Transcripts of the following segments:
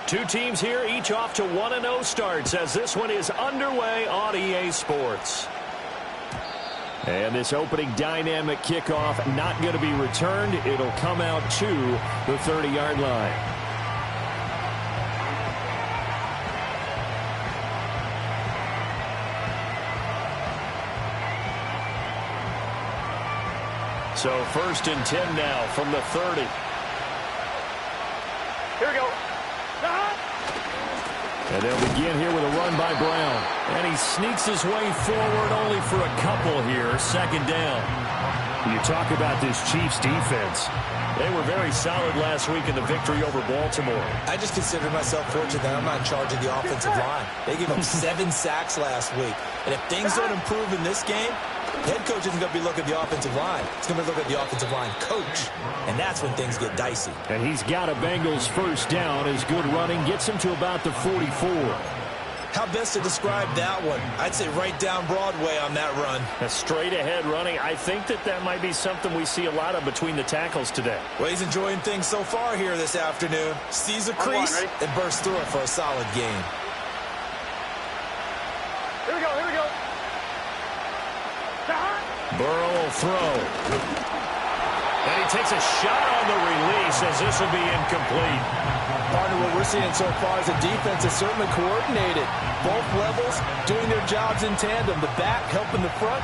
Two teams here, each off to 1-0 starts as this one is underway on EA Sports. And this opening dynamic kickoff not going to be returned. It'll come out to the 30-yard line. So 1st and 10 now from the 30. Here we go. And they'll begin here with a run by Brown. And he sneaks his way forward only for a couple here. 2nd down. You talk about this Chiefs defense. They were very solid last week in the victory over Baltimore. I just consider myself fortunate that I'm not in charge of the offensive line. They gave up 7 sacks last week. And if things don't improve in this game, head coach isn't going to be looking at the offensive line. He's going to look at the offensive line coach. And that's when things get dicey. And he's got a Bengals 1st down. His good running gets him to about the 44. How best to describe that one? I'd say right down Broadway on that run. A straight-ahead running. I think that might be something we see a lot of between the tackles today. Well, he's enjoying things so far here this afternoon. Sees a crease and bursts through it for a solid gain. Here we go, here we go. Burrow will throw. And he takes a shot on the release as this will be incomplete. Partner, what we're seeing so far is a defense that's certainly coordinated. Both levels doing their jobs in tandem. The back helping the front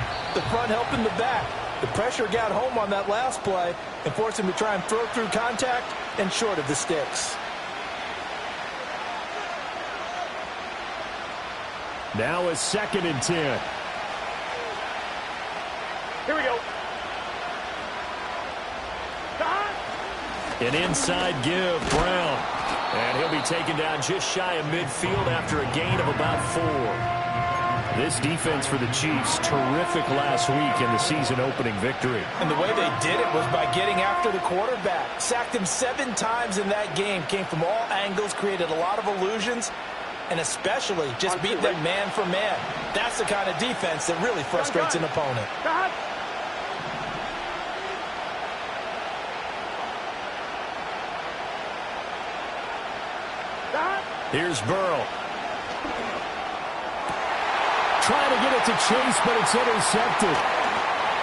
helping the back. The pressure got home on that last play and forced him to try and throw through contact and short of the sticks. Now a 2nd and 10. Here we go. An inside give, Brown. And he'll be taken down just shy of midfield after a gain of about 4. This defense for the Chiefs, terrific last week in the season-opening victory. And the way they did it was by getting after the quarterback. Sacked him 7 times in that game. Came from all angles, created a lot of illusions, and especially just beat them man for man. That's the kind of defense that really frustrates an opponent. Here's Burrow. Trying to get it to Chase, but it's intercepted.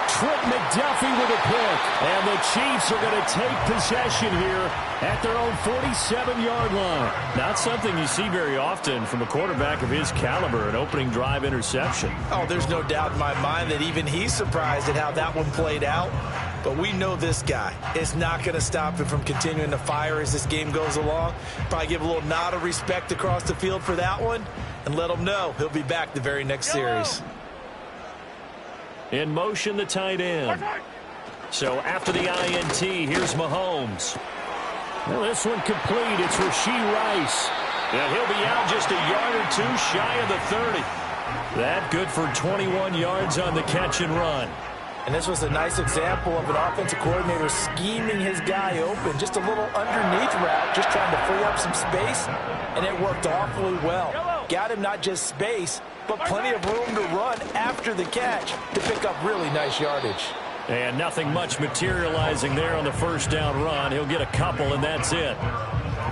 Trent McDuffie with a pick. And the Chiefs are going to take possession here at their own 47-yard line. Not something you see very often from a quarterback of his caliber, an opening drive interception. Oh, there's no doubt in my mind that even he's surprised at how that one played out. But we know this guy is not going to stop him from continuing to fire as this game goes along. Probably give a little nod of respect across the field for that one and let him know he'll be back the very next series. In motion, the tight end. So after the INT, here's Mahomes. Well, this one complete. It's Rashee Rice. And he'll be out just a yard or 2 shy of the 30. That good for 21 yards on the catch and run. And this was a nice example of an offensive coordinator scheming his guy open. Just a little underneath route, just trying to free up some space, and it worked awfully well. Got him not just space, but plenty of room to run after the catch to pick up really nice yardage. And nothing much materializing there on the 1st down run. He'll get a couple, and that's it.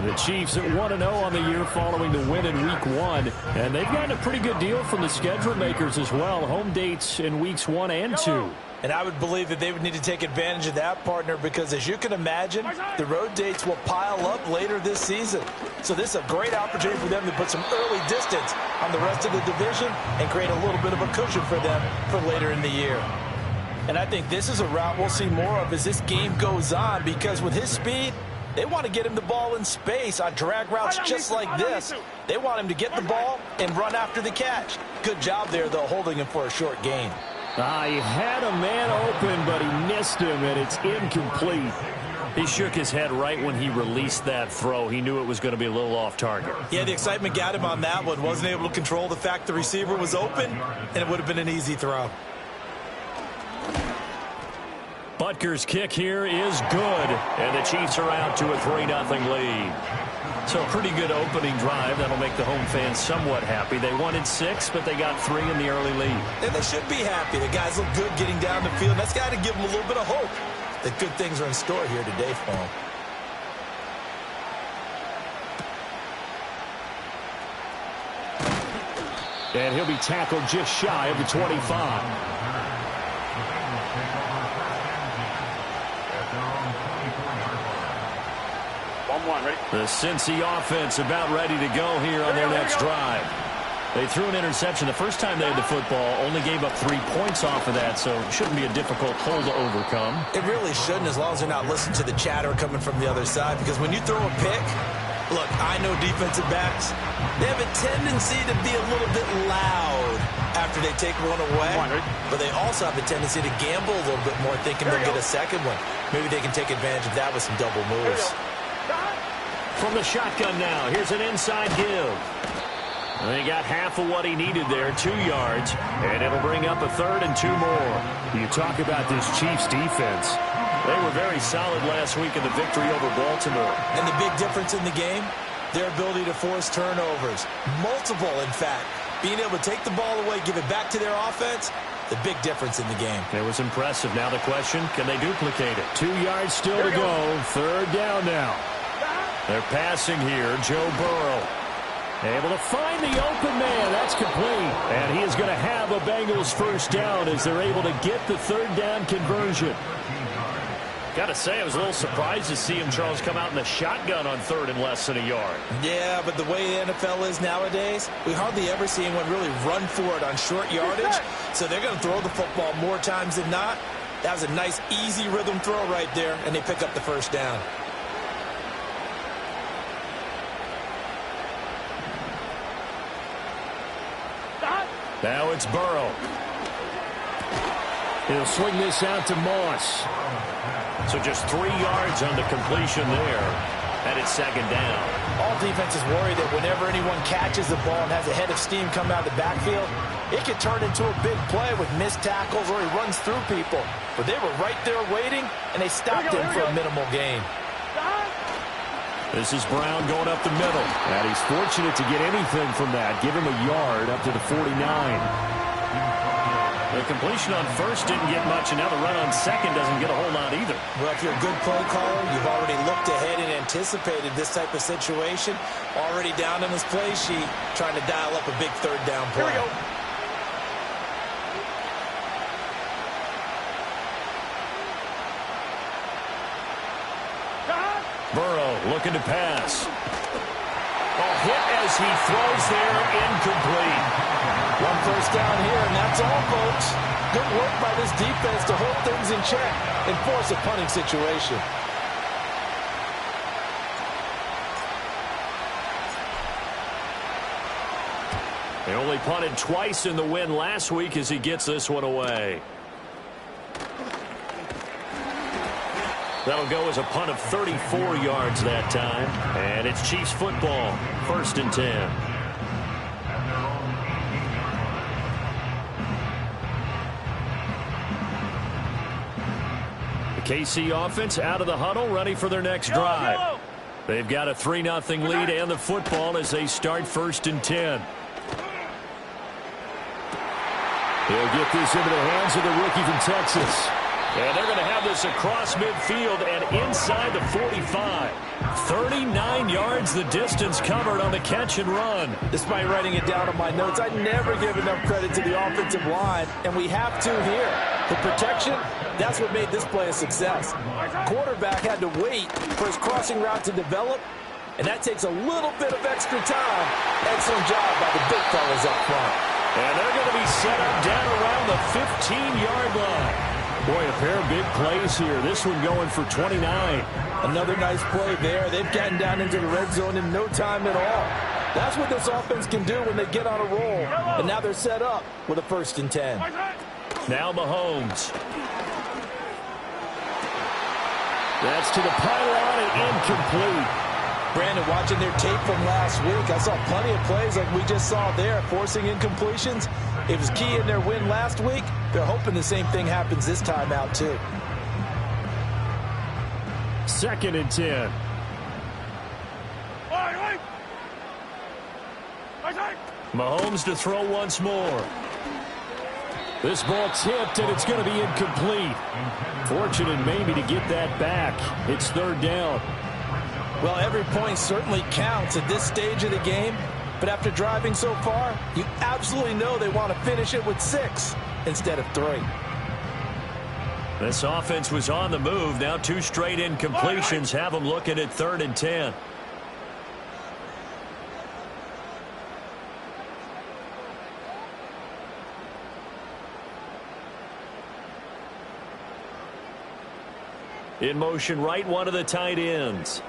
The Chiefs at 1-0 on the year following the win in Week 1. And they've gotten a pretty good deal from the schedule makers as well. Home dates in Weeks 1 and 2. And I would believe that they would need to take advantage of that, partner, because as you can imagine, the road dates will pile up later this season. So this is a great opportunity for them to put some early distance on the rest of the division and create a little bit of a cushion for them for later in the year. And I think this is a route we'll see more of as this game goes on, because with his speed, they want to get him the ball in space on drag routes just like this. They want him to get the ball and run after the catch. Good job there, though, holding him for a short gain. He had a man open, but he missed him, and it's incomplete. He shook his head right when he released that throw. He knew it was going to be a little off target. Yeah, the excitement got him on that one. Wasn't able to control the fact the receiver was open, and it would have been an easy throw. Butker's kick here is good, and the Chiefs are out to a 3-0 lead. So a pretty good opening drive. That'll make the home fans somewhat happy. They wanted 6, but they got 3 in the early lead. And they should be happy. The guys look good getting down the field. That's got to give them a little bit of hope that good things are in store here today for them. And he'll be tackled just shy of the 25. Ready? The Cincy offense about ready to go here on their next drive. They threw an interception the first time they had the football, only gave up 3 points off of that, so it shouldn't be a difficult hole to overcome. It really shouldn't, as long as they're not listening to the chatter coming from the other side, because when you throw a pick, look, I know defensive backs, they have a tendency to be a little bit loud after they take one away, but they also have a tendency to gamble a little bit more, thinking they'll get a second one. Maybe they can take advantage of that with some double moves. From the shotgun now, here's an inside give. They got half of what he needed there, 2 yards, and it'll bring up a 3rd and 2 more. You talk about this Chiefs defense. They were very solid last week in the victory over Baltimore. And the big difference in the game, their ability to force turnovers. Multiple, in fact. Being able to take the ball away, give it back to their offense, the big difference in the game. It was impressive. Now the question, can they duplicate it? 2 yards still to go. 3rd down now. They're passing here. Joe Burrow able to find the open man. That's complete. And he is going to have a Bengals first down as they're able to get the 3rd down conversion. Got to say, I was a little surprised to see him, Charles, come out in the shotgun on 3rd and less than a yard. Yeah, but the way the NFL is nowadays, we hardly ever see anyone really run for it on short yardage. So they're going to throw the football more times than not. That was a nice, easy rhythm throw right there, and they pick up the first down. Now it's Burrow. He'll swing this out to Moss. So just 3 yards on the completion there. And it's 2nd down. All defenses worry that whenever anyone catches the ball and has a head of steam come out of the backfield, it could turn into a big play with missed tackles or he runs through people. But they were right there waiting, and they stopped him for a minimal gain. This is Brown going up the middle. And he's fortunate to get anything from that. Give him a yard up to the 49. The completion on 1st didn't get much, and now the run on 2nd doesn't get a whole lot either. Well, if you're a good play caller, you've already looked ahead and anticipated this type of situation. Already down on his play sheet, trying to dial up a big 3rd down play. Here we go. Burrow looking to pass. Hit as he throws there, incomplete. 1 first down here, and that's all, folks. Good work by this defense to hold things in check and force a punting situation. They only punted twice in the win last week as he gets this one away. That'll go as a punt of 34 yards that time. And it's Chiefs football, 1st and 10. The KC offense out of the huddle, ready for their next drive. They've got a 3-0 lead and the football as they start 1st and 10. He'll get this into the hands of the rookie from Texas. And they're going to have this across midfield and inside the 45. 39 yards the distance covered on the catch and run. Despite writing it down on my notes, I never give enough credit to the offensive line, and we have to here. The protection, that's what made this play a success. Quarterback had to wait for his crossing route to develop, and that takes a little bit of extra time. Excellent job by the big fellas up front. And they're going to be set up down around the 15-yard line. Boy, a pair of big plays here. This one going for 29. Another nice play there. They've gotten down into the red zone in no time at all. That's what this offense can do when they get on a roll. And now they're set up with a 1st and 10. Now Mahomes. That's to the pylon and incomplete. Brandon, watching their tape from last week, I saw plenty of plays like we just saw there, forcing incompletions. It was key in their win last week. They're hoping the same thing happens this time out, too. 2nd and 10. Mahomes to throw once more. This ball tipped, and it's going to be incomplete. Fortunate maybe to get that back. It's 3rd down. Well, every point certainly counts at this stage of the game. But after driving so far, you absolutely know they want to finish it with 6 instead of 3. This offense was on the move. Now 2 straight incompletions have them looking at 3rd and 10. In motion, right one of the tight ends.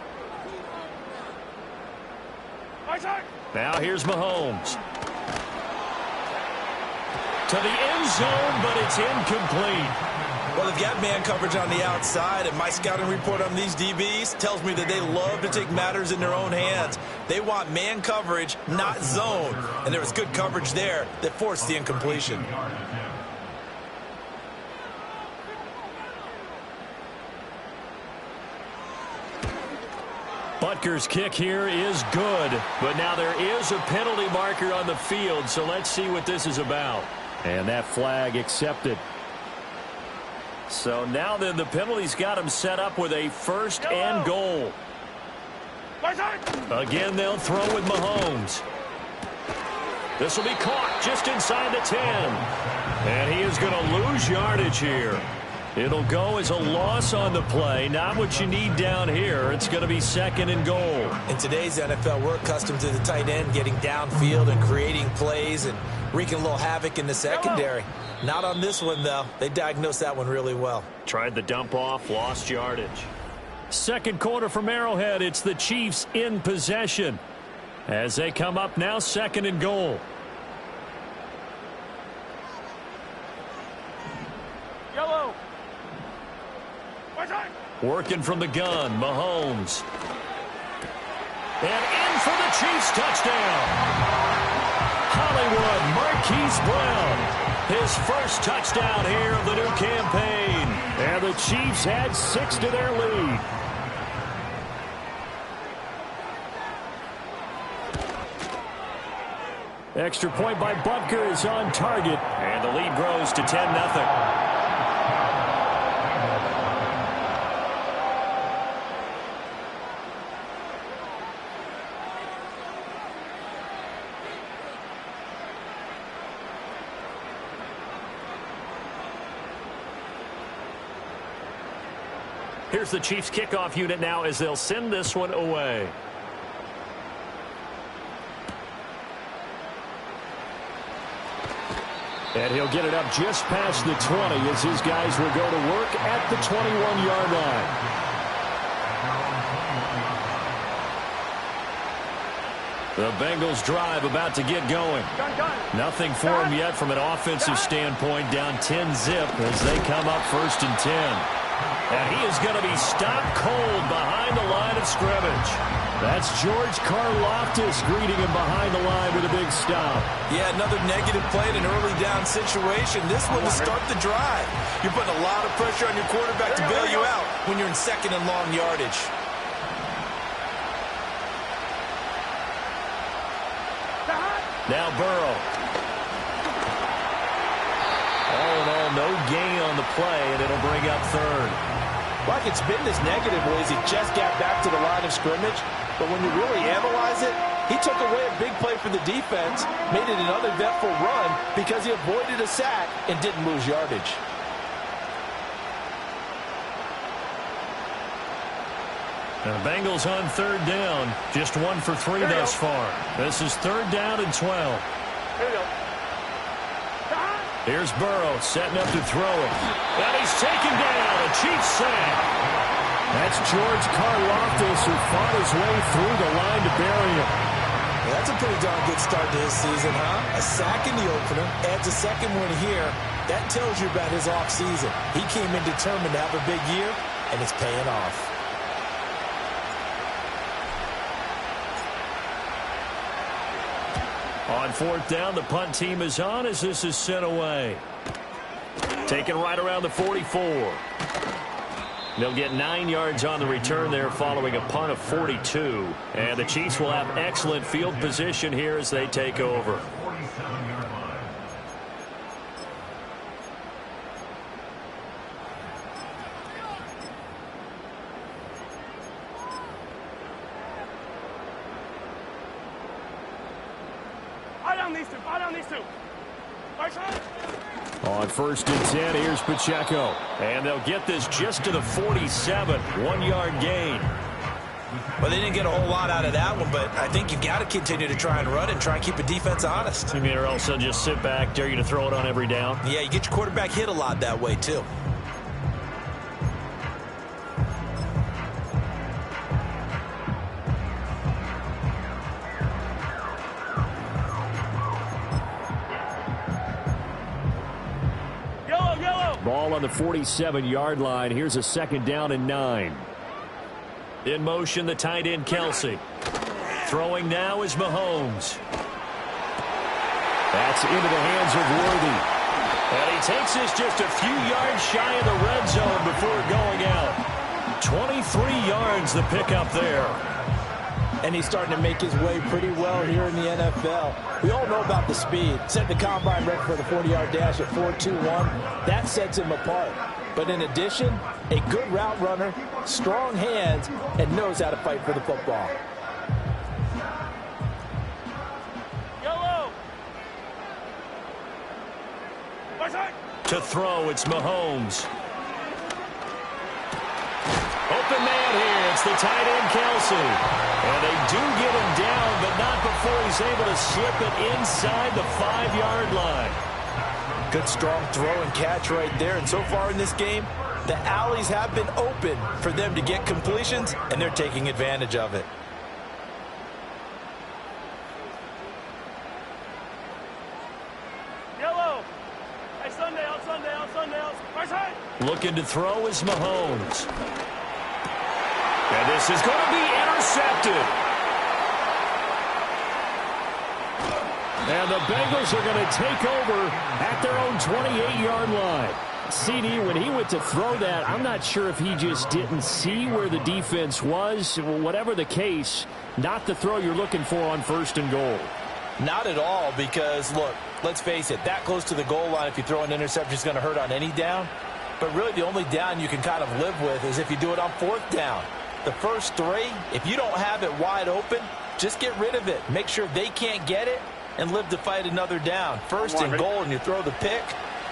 Now here's Mahomes. To the end zone, but it's incomplete. Well, they've got man coverage on the outside, and my scouting report on these DBs tells me that they love to take matters in their own hands. They want man coverage, not zone. And there was good coverage there that forced the incompletion. Butker's kick here is good, but now there is a penalty marker on the field, so let's see what this is about. And that flag accepted. So now then the penalty's got him set up with a 1st and goal. Again, they'll throw with Mahomes. This will be caught just inside the 10. And he is going to lose yardage here. It'll go as a loss on the play. Not what you need down here. It's going to be 2nd and goal. In today's NFL, we're accustomed to the tight end getting downfield and creating plays and wreaking a little havoc in the secondary. Not on this one, though. They diagnosed that one really well. Tried the dump off, lost yardage. 2nd quarter from Arrowhead. It's the Chiefs in possession as they come up now 2nd and goal. Yellow. Working from the gun, Mahomes. And in for the Chiefs touchdown. Hollywood Marquise Brown. His first touchdown here of the new campaign. And the Chiefs add 6 to their lead. Extra point by Butker is on target. And the lead grows to 10-0. Here's the Chiefs kickoff unit now as they'll send this one away. And he'll get it up just past the 20 as his guys will go to work at the 21-yard line. The Bengals drive about to get going. Nothing for them yet from an offensive standpoint, down 10-zip as they come up 1st and 10. And he is going to be stopped cold behind the line of scrimmage. That's George Karlaftis greeting him behind the line with a big stop. Yeah, another negative play in an early down situation. This one to start the drive. You're putting a lot of pressure on your quarterback to bail you out when you're in 2nd and long yardage. Now Burrow. All in all, no gain on the play, and it'll bring up 3rd. Like it's been this negative ways, he just got back to the line of scrimmage. But when you really analyze it, he took away a big play for the defense, made it an uneventful run because he avoided a sack and didn't lose yardage. The Bengals on 3rd down. Just 1 for 3 thus far. This is 3rd down and 12. Here we go. Here's Burrow setting up to throw it. And he's taken down. A Chiefs sack. That's George Karlaftis who fought his way through the line to bury him. Yeah, that's a pretty darn good start to his season, huh? A sack in the opener, adds a 2nd one here. That tells you about his offseason. He came in determined to have a big year, and it's paying off. On 4th down, the punt team is on as this is sent away. Taken right around the 44. They'll get 9 yards on the return there following a punt of 42. And the Chiefs will have excellent field position here as they take over. Buy down these two. Buy down these two. Right side. On 1st and 10, here's Pacheco. And they'll get this just to the 47. 1-yard gain. Well, they didn't get a whole lot out of that one, but I think you've got to continue to try and run and try and keep a defense honest. You mean, or else they'll just sit back, dare you to throw it on every down? Yeah, you get your quarterback hit a lot that way, too. Ball on the 47-yard line. Here's a 2nd down and 9. In motion, the tight end, Kelsey. Throwing now is Mahomes. That's into the hands of Worthy. And he takes this just a few yards shy of the red zone before going out. 23 yards the pickup there. And he's starting to make his way pretty well here in the NFL. We all know about the speed. Set the combine record for the 40-yard dash at 4.21. That sets him apart. But in addition, a good route runner, strong hands, and knows how to fight for the football. Yellow. Right side. To throw, it's Mahomes. Open man here. It's the tight end, Kelsey. And they do get him down, but not before he's able to slip it inside the 5-yard line. Good, strong throw and catch right there. And so far in this game, the alleys have been open for them to get completions, and they're taking advantage of it. Yellow. Hey, Sunday, on Sunday, on Sunday, on right side. Looking to throw is Mahomes. And this is going to be intercepted. And the Bengals are going to take over at their own 28-yard line. CD, when he went to throw that, I'm not sure if he just didn't see where the defense was. Whatever the case, not the throw you're looking for on 1st and goal. Not at all, because, look, let's face it, that close to the goal line, if you throw an interception, is going to hurt on any down. But really the only down you can kind of live with is if you do it on 4th down. The first 3, if you don't have it wide open, just get rid of it. Make sure they can't get it and live to fight another down. 1st and goal, and you throw the pick,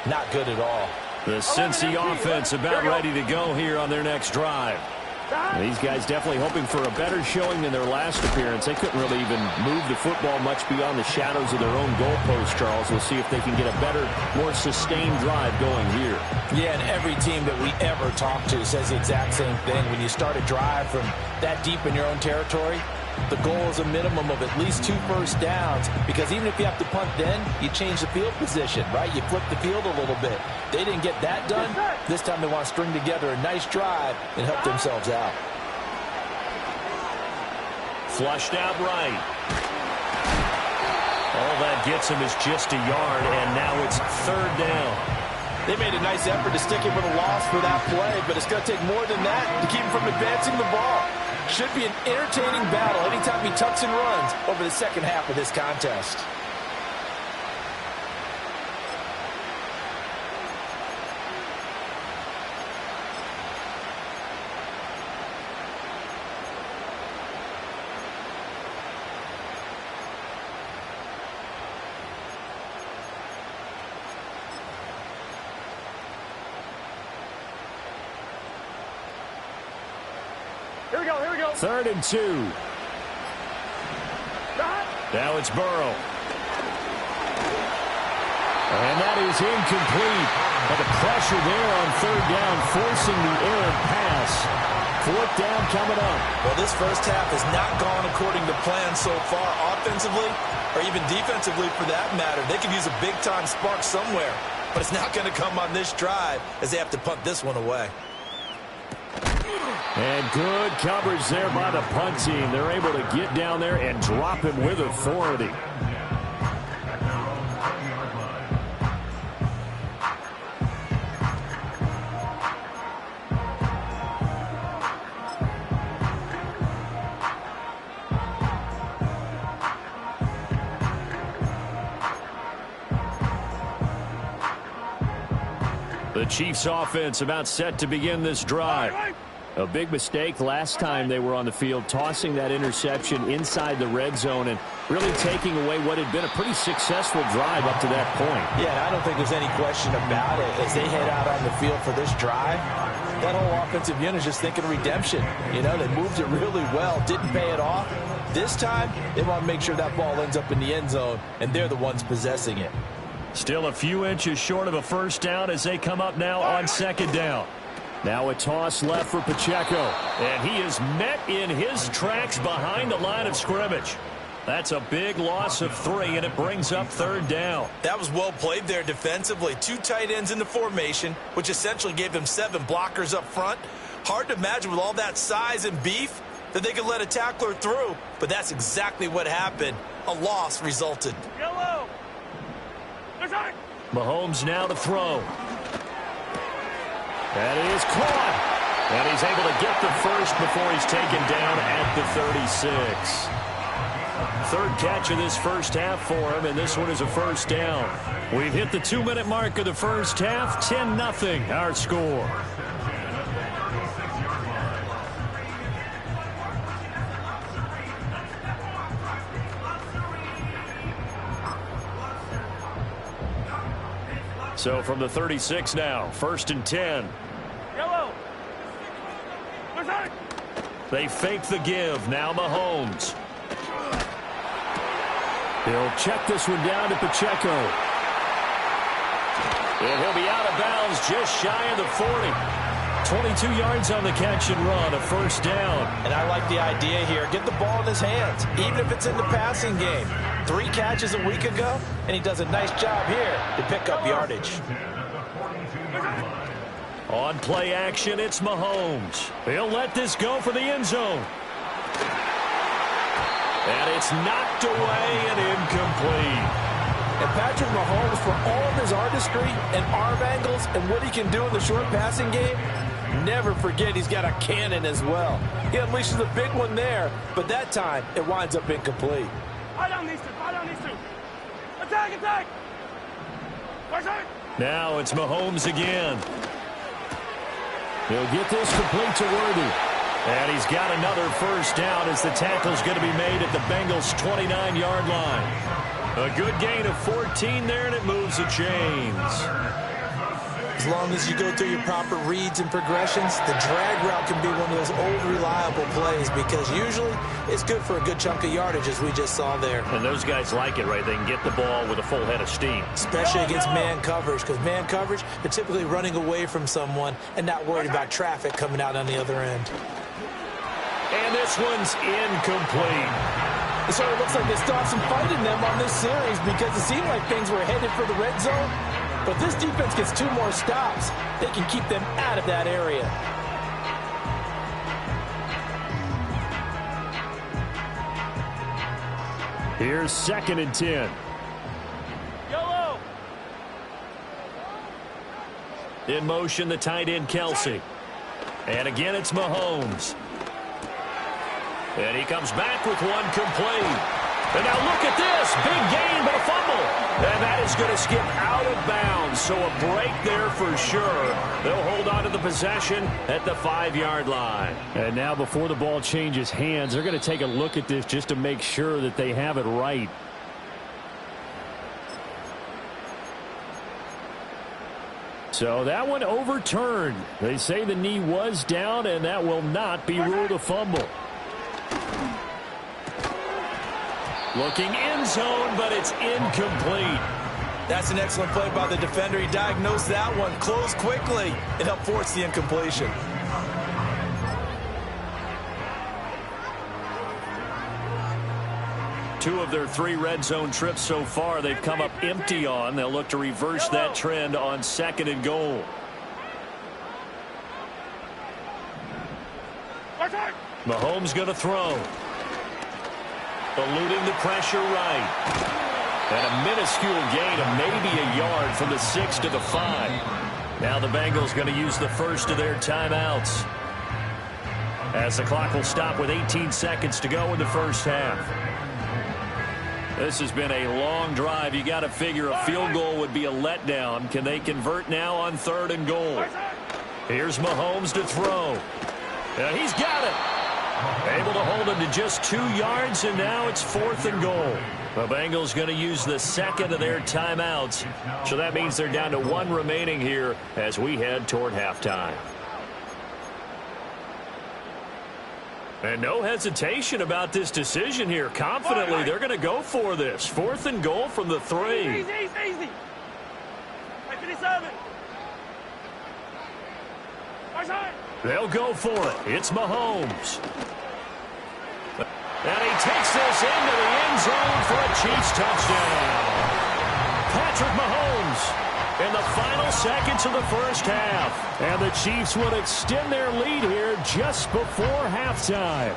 not good at all. The Cincy offense about ready to go here on their next drive. These guys definitely hoping for a better showing than their last appearance. They couldn't really even move the football much beyond the shadows of their own goalpost, Charles. We'll see if they can get a better, more sustained drive going here. Yeah, and every team that we ever talk to says the exact same thing. When you start a drive from that deep in your own territory, the goal is a minimum of at least 2 first downs, because even if you have to punt then, you change the field position, right? You flip the field a little bit. They didn't get that done. This time they want to string together a nice drive and help themselves out. Flushed out right. All that gets him is just a yard, and now it's 3rd down. They made a nice effort to stick him with a loss for that play, but it's going to take more than that to keep him from advancing the ball. Should be an entertaining battle anytime he tucks and runs over the second half of this contest. Here we go, here we go. 3rd and 2. Now it's Burrow. And that is incomplete. But the pressure there on 3rd down, forcing the errant pass. 4th down coming up. Well, this first half has not gone according to plan so far, offensively or even defensively for that matter. They could use a big-time spark somewhere, but it's not going to come on this drive as they have to punt this one away. And good coverage there by the punt team. They're able to get down there and drop him with authority. The Chiefs offense about set to begin this drive. A big mistake last time they were on the field, tossing that interception inside the red zone and really taking away what had been a pretty successful drive up to that point. Yeah, I don't think there's any question about it. As they head out on the field for this drive, that whole offensive unit is just thinking redemption. You know, they moved it really well, didn't pay it off. This time, they want to make sure that ball ends up in the end zone, and they're the ones possessing it. Still a few inches short of a first down as they come up now on second down. Now a toss left for Pacheco, and he is met in his tracks behind the line of scrimmage. That's a big loss of 3, and it brings up third down. That was well played there defensively. 2 tight ends in the formation, which essentially gave them 7 blockers up front. Hard to imagine with all that size and beef that they could let a tackler through, but that's exactly what happened. A loss resulted. Yellow. Mahomes now to throw. That is caught. And he's able to get the first before he's taken down at the 36. Third catch of this first half for him, and this one is a first down. We've hit the 2-minute mark of the first half. 10-0 our score. So from the 36 now, 1st and 10. Yellow. They fake the give. Now Mahomes. He'll check this one down to Pacheco. And he'll be out of bounds just shy of the 40. 22 yards on the catch and run, a first down. And I like the idea here. Get the ball in his hands, even if it's in the passing game. 3 catches a week ago, and he does a nice job here to pick up yardage. On play action, it's Mahomes. He'll let this go for the end zone. And it's knocked away and incomplete. And Patrick Mahomes, for all of his artistry and arm angles and what he can do in the short passing game, never forget he's got a cannon as well. He unleashes a big one there, but that time it winds up incomplete. Fire down these two. Fire down these two. Attack, attack. Now it's Mahomes again. He'll get this complete to Worthy. And he's got another first down as the tackle's going to be made at the Bengals' 29-yard line. A good gain of 14 there, and it moves the chains. As long as you go through your proper reads and progressions, the drag route can be one of those old reliable plays because usually it's good for a good chunk of yardage, as we just saw there. And those guys like it, right? They can get the ball with a full head of steam. Especially against man coverage, because man coverage, they're typically running away from someone and not worried about traffic coming out on the other end. And this one's incomplete. So it looks like they still have some fight in them on this series because it seemed like things were headed for the red zone. But this defense gets 2 more stops. They can keep them out of that area. Here's 2nd and 10. Yellow. In motion, the tight end, Kelsey. And again, it's Mahomes. And he comes back with one complete. And now look at this. Big gain, but a fumble. And that is going to skip out of bounds. So a break there for sure. They'll hold on to the possession at the 5-yard line. And now before the ball changes hands, they're going to take a look at this just to make sure that they have it right. So that one overturned. They say the knee was down, and that will not be ruled a fumble. Looking end zone, but it's incomplete. That's an excellent play by the defender. He diagnosed that one, closed quickly, and helped force the incompletion. Two of their 3 red zone trips so far they've come up empty on. They'll look to reverse that trend on 2nd and goal. Mahomes going to throw. Eluding the pressure right. And a minuscule gain of maybe a yard from the 6 to the 5. Now the Bengals going to use the first of their timeouts. As the clock will stop with 18 seconds to go in the first half. This has been a long drive. You got to figure a field goal would be a letdown. Can they convert now on 3rd and goal? Here's Mahomes to throw. He's got it. Able to hold him to just 2 yards, and now it's 4th and goal. The Bengals going to use the second of their timeouts. So that means they're down to 1 remaining here as we head toward halftime. And no hesitation about this decision here. Confidently, they're going to go for this. 4th and goal from the 3. Easy. 57. They'll go for it. It's Mahomes. And he takes this into the end zone for a Chiefs touchdown. Patrick Mahomes in the final seconds of the first half. And the Chiefs would extend their lead here just before halftime.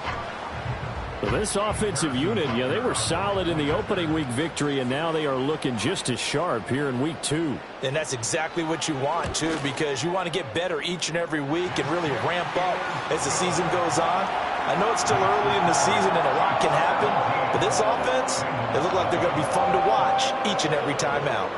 Well, this offensive unit, they were solid in the opening week victory, and now they are looking just as sharp here in week 2. And that's exactly what you want, too, because you want to get better each and every week and really ramp up as the season goes on. I know it's still early in the season and a lot can happen, but this offense, they look like they're going to be fun to watch each and every time out.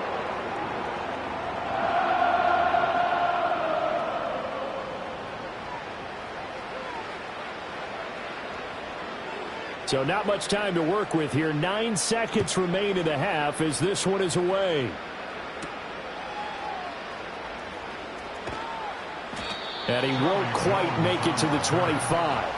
So not much time to work with here. 9 seconds remain in the half as this one is away. And he won't quite make it to the 25.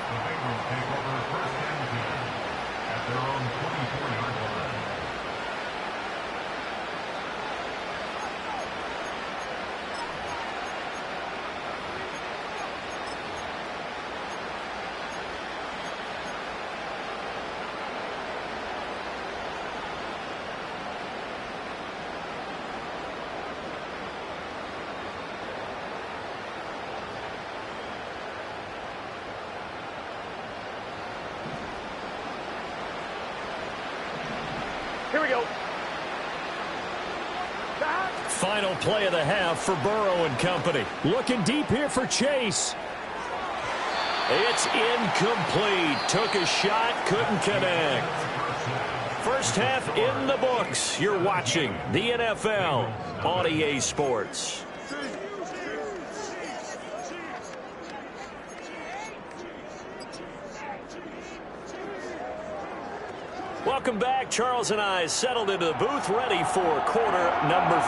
Here we go. Final play of the half for Burrow and company. Looking deep here for Chase. It's incomplete. Took a shot, couldn't connect. First half in the books. You're watching the NFL on EA Sports. Welcome back. Charles and I settled into the booth, ready for quarter number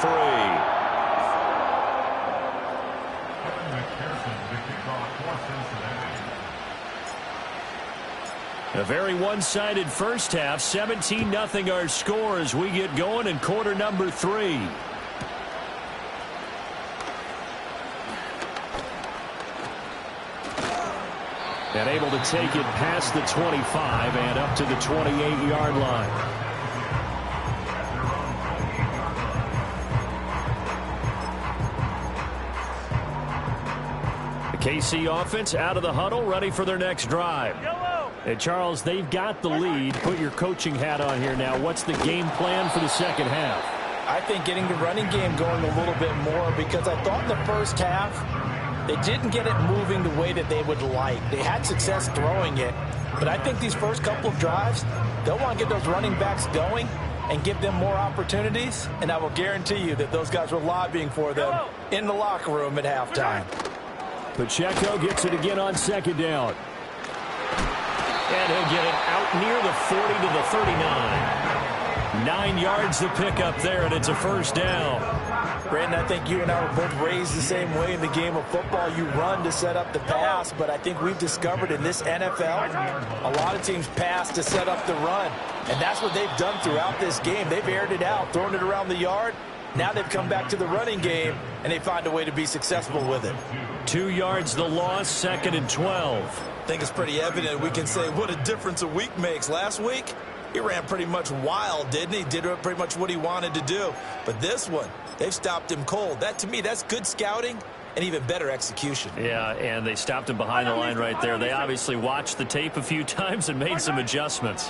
3. A very one-sided first half. 17-0 our score as we get going in quarter number 3. And able to take it past the 25 and up to the 28-yard line. The KC offense out of the huddle, ready for their next drive. And Charles, they've got the lead. Put your coaching hat on here now. What's the game plan for the second half? I think getting the running game going a little bit more, because I thought in the first half they didn't get it moving the way that they would like. They had success throwing it, but I think these first couple of drives, they'll want to get those running backs going and give them more opportunities, and I will guarantee you that those guys were lobbying for them in the locker room at halftime. Pacheco gets it again on second down. And he'll get it out near the 40 to the 39. 9 yards to pick up there, and it's a first down. Brandon, I think you and I were both raised the same way in the game of football. You run to set up the pass, but I think we've discovered in this NFL, a lot of teams pass to set up the run, and that's what they've done throughout this game. They've aired it out, thrown it around the yard. Now they've come back to the running game, and they find a way to be successful with it. 2 yards the loss, 2nd and 12. I think it's pretty evident. We can say what a difference a week makes. Last week, he ran pretty much wild, didn't he? Did pretty much what he wanted to do. But this one, they've stopped him cold. That, to me, that's good scouting and even better execution. Yeah, and they stopped him behind the line right there. They obviously watched the tape a few times and made some adjustments.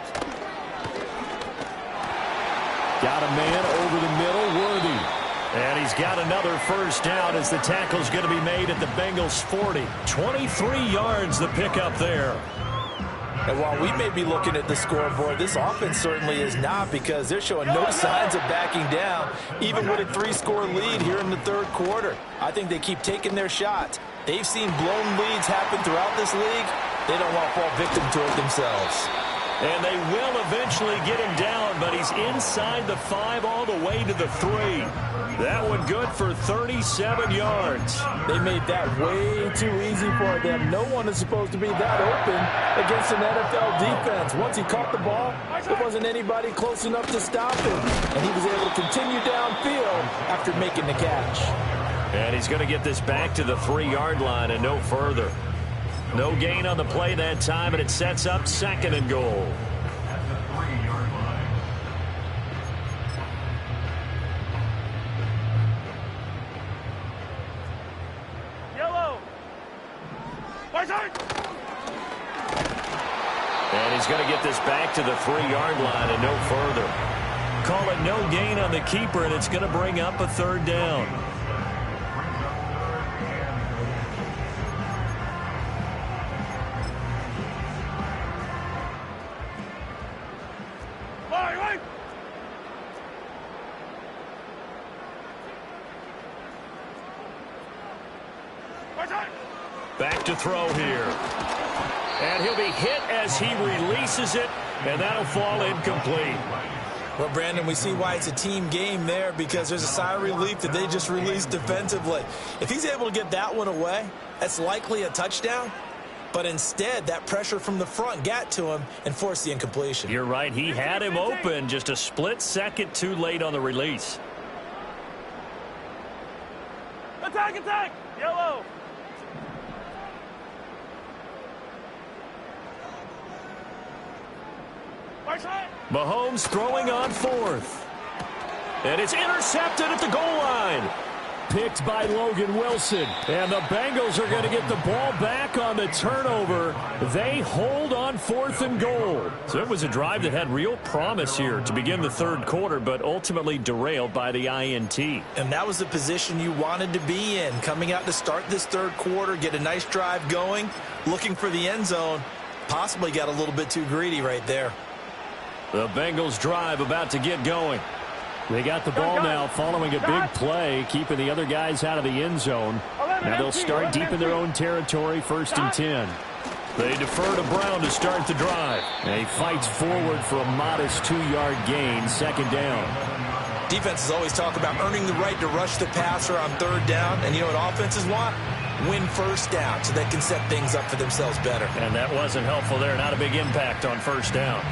Got a man over the middle, Worthy. And he's got another first down as the tackle's going to be made at the Bengals 40. 23 yards the pickup there. And while we may be looking at the scoreboard, this offense certainly is not, because they're showing no signs of backing down, even with a 3-score lead here in the third quarter. I think they keep taking their shots, They've seen blown leads happen throughout this league. They don't want to fall victim to it themselves. And they will eventually get him down, but he's inside the 5 all the way to the 3. That one good for 37 yards. They made that way too easy for them. No one is supposed to be that open against an NFL defense. Once he caught the ball, there wasn't anybody close enough to stop him. And he was able to continue downfield after making the catch. And he's going to get this back to the 3-yard line and no further. No gain on the play that time, and it sets up 2nd and goal. Yellow. Right side. And he's going to get this back to the 3-yard line and no further. Call it no gain on the keeper, and it's going to bring up a 3rd down. Back to throw here. And he'll be hit as he releases it, and that'll fall incomplete. Well, Brandon, we see why it's a team game there, because there's a sigh of relief that they just released defensively. If he's able to get that one away, that's likely a touchdown. But instead, that pressure from the front got to him and forced the incompletion. You're right. He had him open, just a split second too late on the release. Attack, attack. Yellow. Mahomes throwing on 4th. And it's intercepted at the goal line. Picked by Logan Wilson. And the Bengals are going to get the ball back on the turnover. They hold on 4th and goal. So it was a drive that had real promise here to begin the 3rd quarter, but ultimately derailed by the INT. And that was the position you wanted to be in. Coming out to start this 3rd quarter, get a nice drive going, looking for the end zone. Possibly got a little bit too greedy right there. The Bengals drive about to get going. They got the ball now following a big play, keeping the other guys out of the end zone. Now they'll start deep in their own territory, 1st and 10. They defer to Brown to start the drive. And he fights forward for a modest 2-yard gain, 2nd down. Defenses always talk about earning the right to rush the passer on 3rd down. And you know what offenses want? Win 1st down so they can set things up for themselves better. And that wasn't helpful there. Not a big impact on 1st down.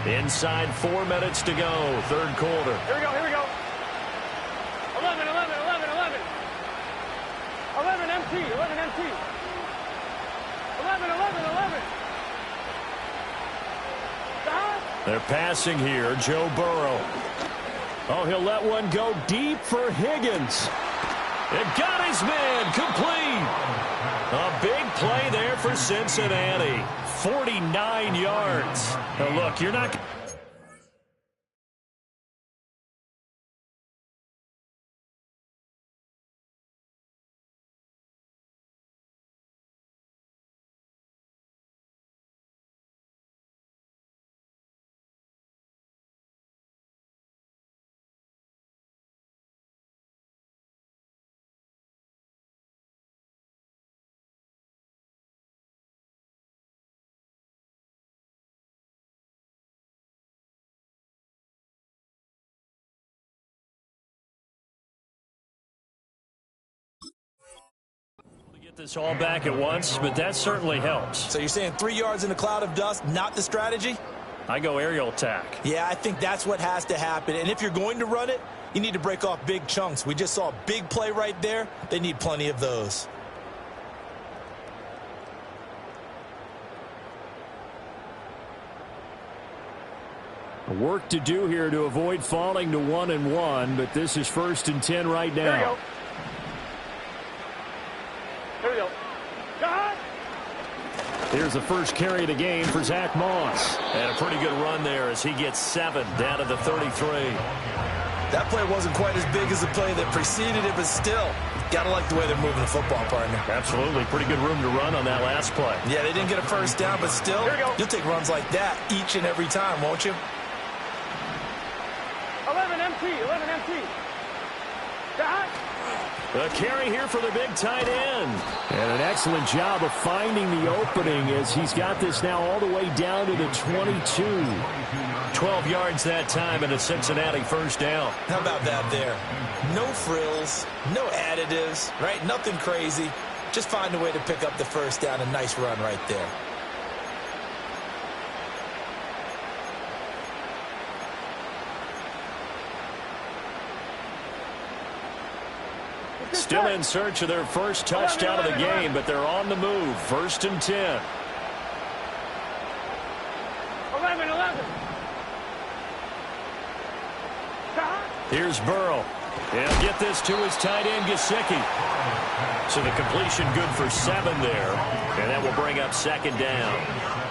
Inside 4 minutes to go, 3rd quarter. Here we go, here we go. 11, 11, 11, 11. 11 MT, 11 MT. 11, 11, 11. They're passing here, Joe Burrow. Oh, he'll let one go deep for Higgins. It got his man complete. A big play there for Cincinnati. 49 yards. Now, look, you're not... Get this all back at once, but that certainly helps. So you're saying 3 yards in a cloud of dust, not the strategy? I go aerial attack. Yeah, I think that's what has to happen. And if you're going to run it, you need to break off big chunks. We just saw a big play right there. They need plenty of those. Work to do here to avoid falling to 1-1, but this is 1st and 10 right now. Here we go. Here we go. God! Here's the first carry of the game for Zach Moss. And a pretty good run there as he gets 7 down to the 33. That play wasn't quite as big as the play that preceded it, but still, got to like the way they're moving the football, partner. Absolutely. Pretty good room to run on that last play. Yeah, they didn't get a 1st down, but still, you'll take runs like that each and every time, won't you? 11 MT. Stop. A carry here for the big tight end. And an excellent job of finding the opening as he's got this now all the way down to the 22. 12 yards that time and a Cincinnati first down. How about that there? No frills, no additives, right? Nothing crazy. Just find a way to pick up the first down. A nice run right there. Still in search of their first touchdown of the game, but they're on the move. 1st and 10. 11. Here's Burrow. He'll get this to his tight end, Gesicki. So the completion good for 7 there. And that will bring up 2nd down.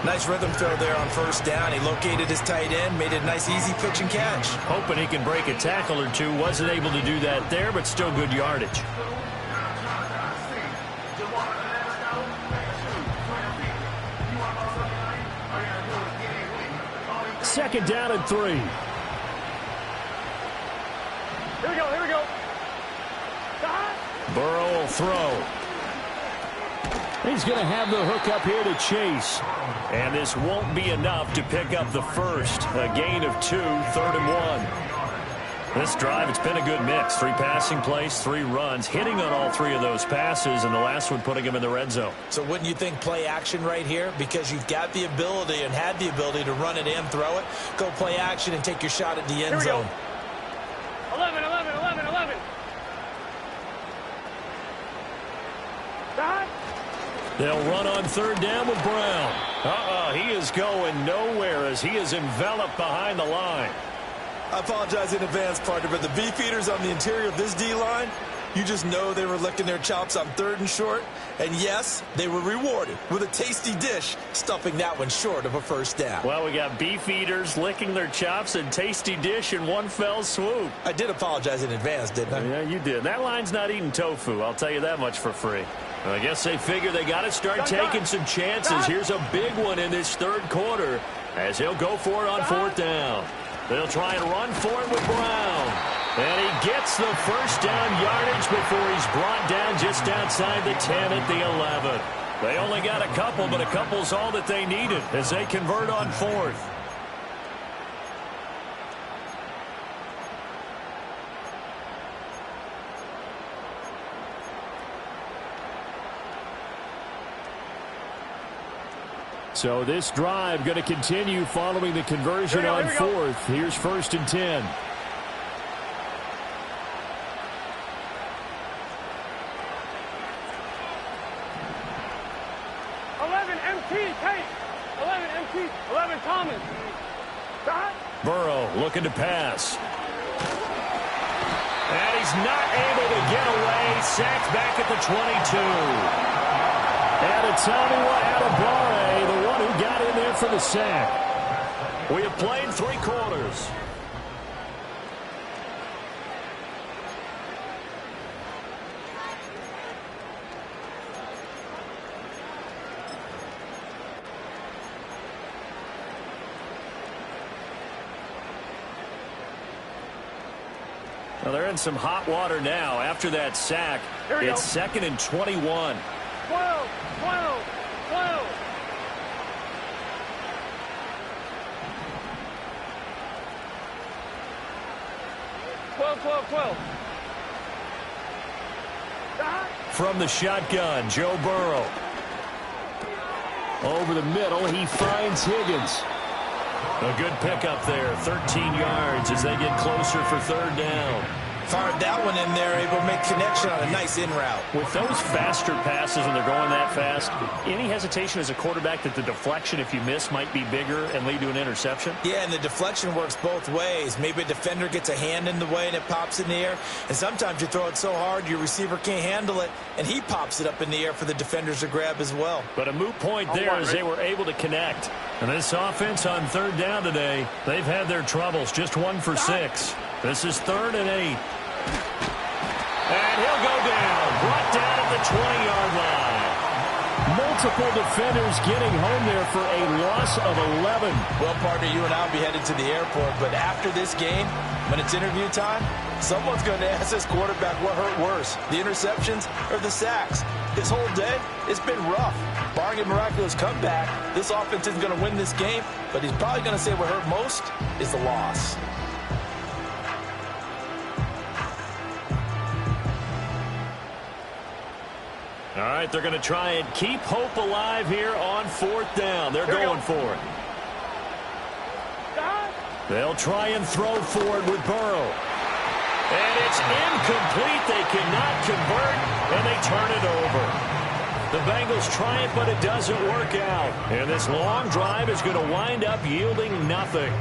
Nice rhythm throw there on 1st down. He located his tight end, made it a nice easy pitch and catch. Hoping he can break a tackle or two. Wasn't able to do that there, but still good yardage. Second down and 3. Here we go. Burrow will throw. He's going to have the hook up here to Chase. And this won't be enough to pick up the first. A gain of 2, 3rd and 1. This drive, it's been a good mix. 3 passing plays, 3 runs, hitting on all 3 of those passes, and the last one putting him in the red zone. So wouldn't you think play action right here? Because you've got the ability and had the ability to run it in, throw it, go play action, and take your shot at the end zone. 11. They'll run on 3rd down with Brown. He is going nowhere as he is enveloped behind the line. I apologize in advance, partner, but the beefeaters on the interior of this D-line, you just know they were licking their chops on 3rd and short. And yes, they were rewarded with a tasty dish, stuffing that one short of a first down. Well, we got beefeaters licking their chops and tasty dish in one fell swoop. I did apologize in advance, didn't I? Yeah, you did. That line's not eating tofu. I'll tell you that much for free. I guess they figure they got to start taking some chances. Here's a big one in this 3rd quarter as he'll go for it on 4th down. They'll try and run for it with Brown. And he gets the first down yardage before he's brought down just outside the 10 at the 11. They only got a couple, but a couple's all that they needed as they convert on 4th. So this drive going to continue following the conversion on 4th. Here's 1st and 10. Thomas. Burrow looking to pass. And he's not able to get away. Sacked back at the 22. And it's Tommy Adebawore, the one who got in there for the sack. We have played 3 quarters. Well, they're in some hot water now after that sack. It's 2nd and 21. 12. 12. From the shotgun, Joe Burrow. Over the middle, he finds Higgins. A good pickup there, 13 yards as they get closer for 3rd down. Fired that one in there, able to make connection on a nice in route. With those faster passes when they're going that fast, any hesitation as a quarterback that the deflection, if you miss, might be bigger and lead to an interception? Yeah, and the deflection works both ways. Maybe a defender gets a hand in the way and it pops in the air. And sometimes you throw it so hard your receiver can't handle it, and he pops it up in the air for the defenders to grab as well. But a moot point there as they were able to connect. And this offense on 3rd down today, they've had their troubles. Just 1 for 6. This is 3rd and 8. And he'll go down. Brought down at the 20-yard line. Multiple defenders getting home there for a loss of 11. Well, partner, you and I will be headed to the airport. But after this game, when it's interview time, Someone's going to ask this quarterback what hurt worse, the interceptions or the sacks. This whole day, it's been rough. Barring a miraculous comeback, this offense isn't going to win this game, but he's probably going to say what hurt most is the loss. All right, they're going to try and keep hope alive here on 4th down. They're going for it. They'll try and throw for it with Burrow. And it's incomplete. They cannot convert, and they turn it over. The Bengals try it, but it doesn't work out. And this long drive is going to wind up yielding nothing.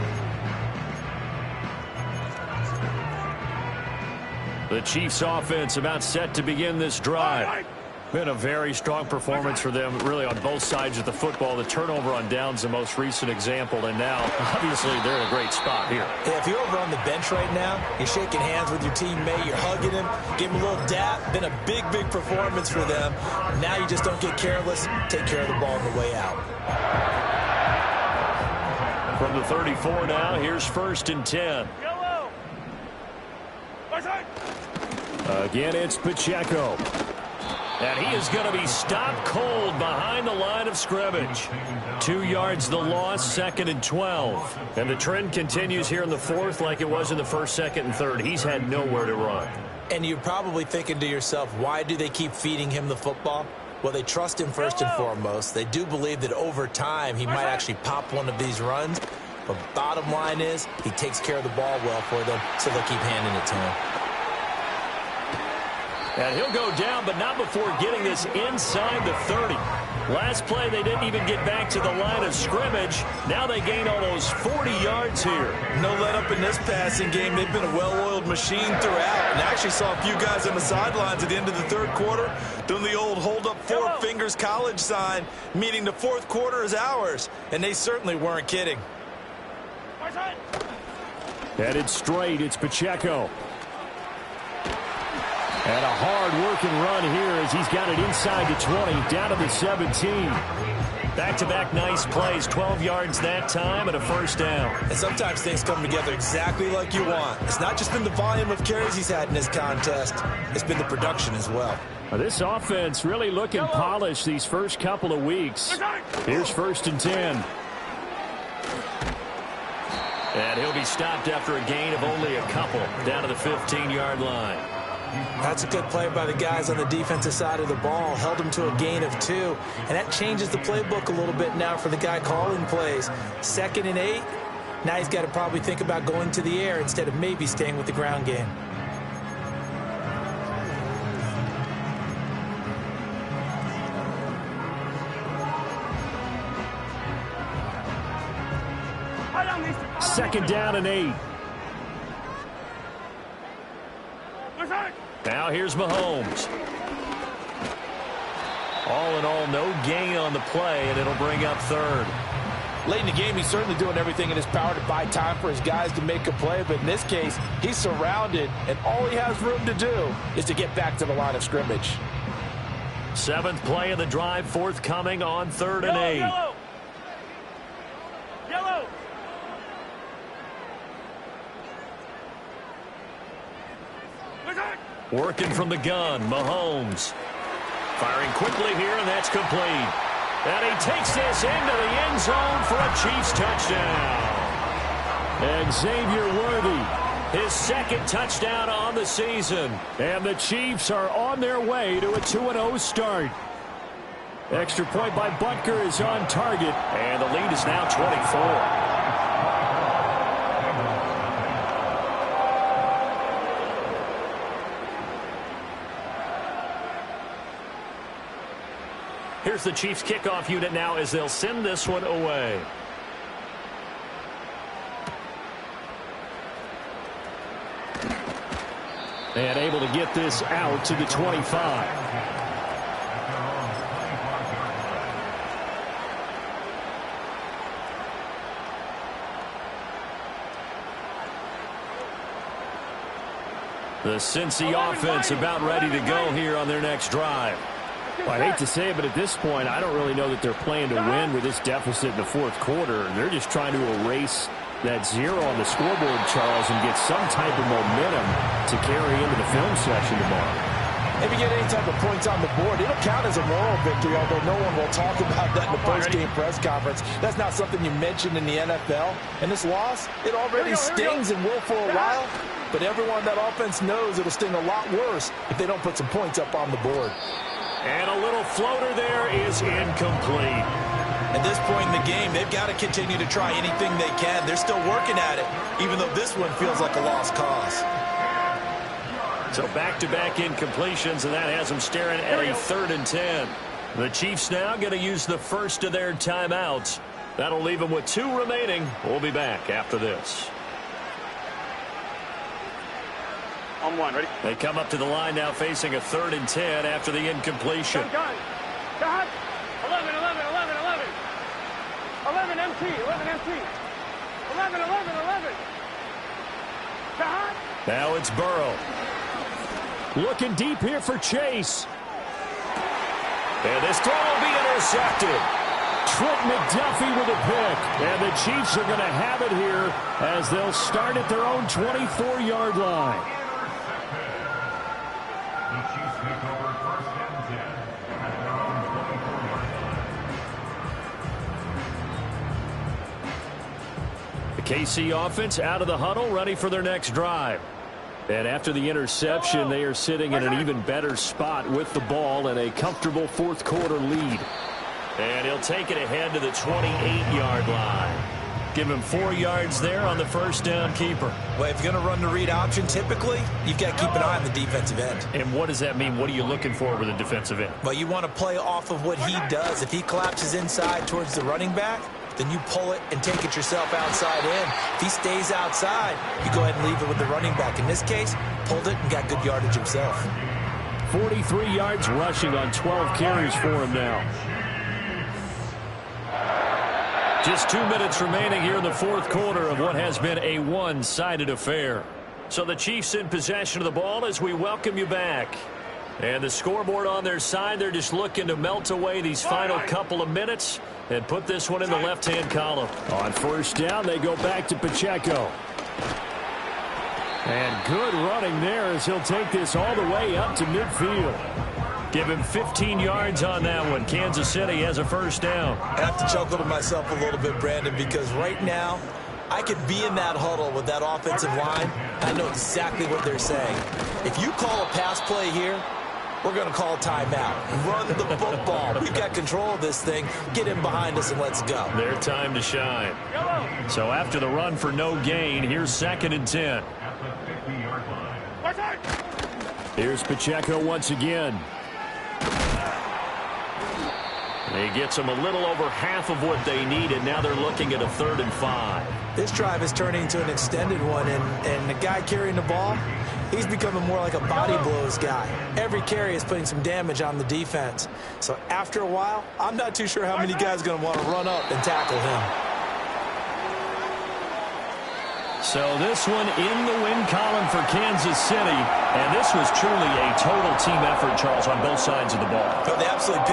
The Chiefs offense about set to begin this drive. Been a very strong performance for them, really, on both sides of the football. The turnover on downs, the most recent example, and now, obviously, they're in a great spot here. Yeah, if you're over on the bench right now, you're shaking hands with your teammate, you're hugging him, give him a little dap. Been a big, big performance for them. Now you just don't get careless. Take care of the ball on the way out. From the 34 now, here's 1st and 10. Again, it's Pacheco. And he is going to be stopped cold behind the line of scrimmage. 2 yards the loss, 2nd and 12. And the trend continues here in the 4th like it was in the 1st, 2nd, and 3rd. He's had nowhere to run. And you're probably thinking to yourself, why do they keep feeding him the football? Well, they trust him first and foremost. They do believe that over time he might actually pop one of these runs. But bottom line is he takes care of the ball well for them, so they'll keep handing it to him. And he'll go down, but not before getting this inside the 30. Last play, they didn't even get back to the line of scrimmage. Now they gain almost 40 yards here. No let up in this passing game. They've been a well-oiled machine throughout. And I actually saw a few guys on the sidelines at the end of the 3rd quarter doing the old hold up 4 fingers college sign, meaning the 4th quarter is ours. And they certainly weren't kidding. Headed straight, it's Pacheco. And a hard-working run here as he's got it inside the 20, down to the 17. Back-to-back nice plays, 12 yards that time and a 1st down. And sometimes things come together exactly like you want. It's not just been the volume of carries he's had in this contest. It's been the production as well. This offense really looking polished these first couple of weeks. Here's 1st and 10. And he'll be stopped after a gain of only a couple, down to the 15-yard line. That's a good play by the guys on the defensive side of the ball. Held him to a gain of 2. And that changes the playbook a little bit now for the guy calling plays. 2nd and 8. Now he's got to probably think about going to the air instead of maybe staying with the ground game. Second down and 8. Now here's Mahomes. All in all, no gain on the play, and it'll bring up 3rd. Late in the game, he's certainly doing everything in his power to buy time for his guys to make a play. But in this case, he's surrounded, and all he has room to do is to get back to the line of scrimmage. 7th play of the drive, forthcoming on 3rd and 8. Yellow. Yellow. Working from the gun, Mahomes. Firing quickly here, and that's complete. And he takes this into the end zone for a Chiefs touchdown. And Xavier Worthy, his 2nd touchdown on the season. And the Chiefs are on their way to a 2-0 start. Extra point by Butker is on target, and the lead is now 24. Here's the Chiefs kickoff unit now as they'll send this one away. And able to get this out to the 25. The Cincy offense about ready to go here on their next drive. Well, I hate to say it, but at this point, I don't really know that they're playing to win with this deficit in the 4th quarter. They're just trying to erase that 0 on the scoreboard, Charles, and get some type of momentum to carry into the film session tomorrow. If you get any type of points on the board, it'll count as a moral victory, although no one will talk about that in the post-game press conference. That's not something you mentioned in the NFL. And this loss, it already stings and will for a while, but everyone on that offense knows it'll sting a lot worse if they don't put some points up on the board. And a little floater there is incomplete. At this point in the game, they've got to continue to try anything they can. They're still working at it, even though this one feels like a lost cause. So back-to-back incompletions, and that has them staring at a 3rd and 10. The Chiefs now going to use the first of their timeouts. That'll leave them with 2 remaining. We'll be back after this. On 1, ready? They come up to the line now facing a 3rd and 10 after the incompletion. Gun. 11, 11, 11, 11. 11 MT, 11 MT. 11, 11, 11. Now it's Burrow. Looking deep here for Chase. And this throw will be intercepted. Trent McDuffie with a pick. And the Chiefs are going to have it here as they'll start at their own 24-yard line. The KC offense out of the huddle, ready for their next drive. And after the interception, they are sitting in an even better spot with the ball and a comfortable 4th quarter lead. And he'll take it ahead to the 28-yard line. Give him 4 yards there on the first down keeper. Well, if you're going to run the read option, typically, you've got to keep an eye on the defensive end. And what does that mean? What are you looking for with a defensive end? Well, you want to play off of what he does. If he collapses inside towards the running back, then you pull it and take it yourself outside in. If he stays outside, you go ahead and leave it with the running back. In this case, pulled it and got good yardage himself. 43 yards rushing on 12 carries for him now. Just 2 minutes remaining here in the 4th quarter of what has been a one-sided affair. So the Chiefs in possession of the ball as we welcome you back. And the scoreboard on their side, they're just looking to melt away these final couple of minutes and put this one in the left-hand column. On first down, they go back to Pacheco. And good running there as he'll take this all the way up to midfield. Give him 15 yards on that one. Kansas City has a first down. I have to chuckle to myself a little bit, Brandon, because right now I could be in that huddle with that offensive line. I know exactly what they're saying. If you call a pass play here, we're going to call timeout. Run the football. We've got control of this thing. Get in behind us and let's go. Their time to shine. So after the run for no gain, here's 2nd and 10. Here's Pacheco once again. He gets them a little over half of what they needed. Now they're looking at a 3rd and 5. This drive is turning into an extended one, and the guy carrying the ball, he's becoming more like a body blows guy. Every carry is putting some damage on the defense. So after a while, I'm not too sure how many guys are going to want to run up and tackle him. So this one in the win column for Kansas City. And this was truly a total team effort, Charles, on both sides of the ball. But they absolutely